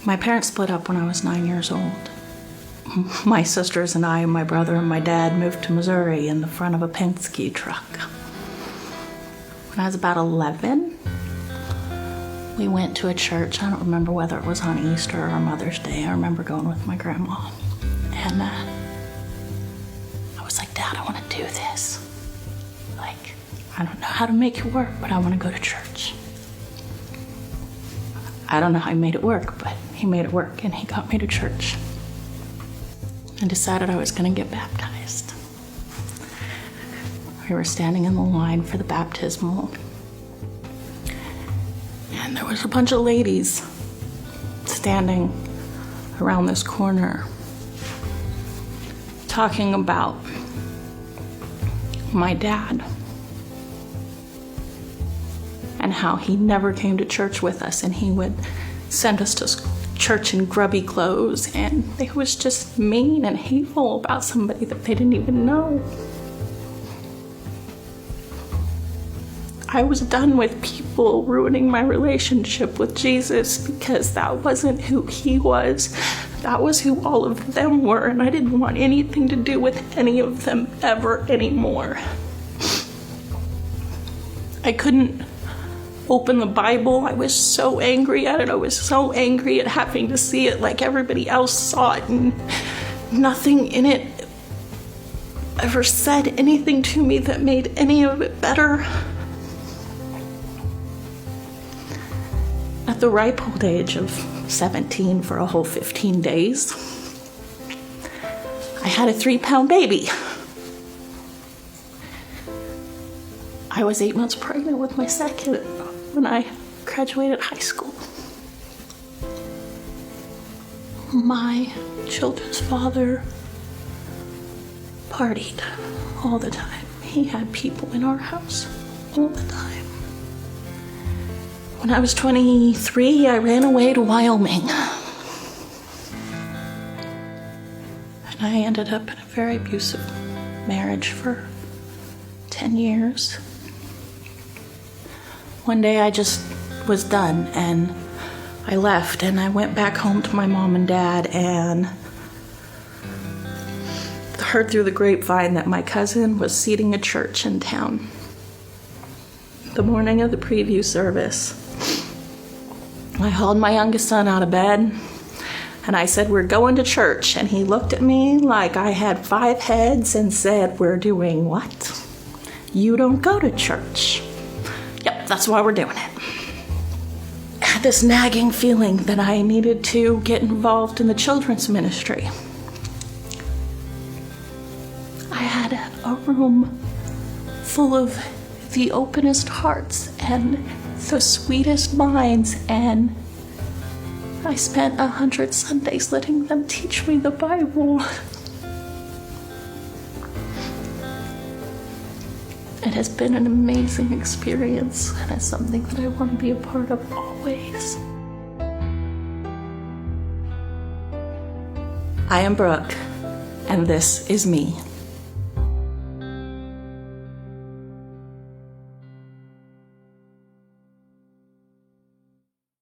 My parents split up when I was 9 years old. My sisters and I and my brother and my dad moved to Missouri in the front of a Penske truck. When I was about 11, we went to a church. I don't remember whether it was on Easter or Mother's Day. I remember going with my grandma. And I was like, Dad, I want to do this. Like, I don't know how to make it work, but I want to go to church. I don't know how he made it work, but he made it work, and he got me to church. I decided I was going to get baptized. We were standing in the line for the baptismal, and there was a bunch of ladies standing around this corner talking about my dad and how he never came to church with us, and he would send us to church in grubby clothes, and it was just mean and hateful about somebody that they didn't even know. I was done with people ruining my relationship with Jesus because that wasn't who he was. That was who all of them were, and I didn't want anything to do with any of them ever anymore. I couldn't open the Bible. I was so angry at it. I was so angry at having to see it like everybody else saw it, and nothing in it ever said anything to me that made any of it better. At the ripe old age of 17 for a whole 15 days, I had a 3-pound baby. I was 8 months pregnant with my second when I graduated high school. My children's father partied all the time. He had people in our house all the time. When I was 23, I ran away to Wyoming. And I ended up in a very abusive marriage for 10 years. One day I just was done, and I left, and I went back home to my mom and dad, and heard through the grapevine that my cousin was seating a church in town. The morning of the preview service, I hauled my youngest son out of bed, and I said, "We're going to church." And he looked at me like I had 5 heads and said, "We're doing what? You don't go to church." Yep, that's why we're doing it. I had this nagging feeling that I needed to get involved in the children's ministry. I had a room full of the openest hearts and the sweetest minds, and I spent 100 Sundays letting them teach me the Bible. It has been an amazing experience, and it's something that I want to be a part of always. I am Brooke, and this is me.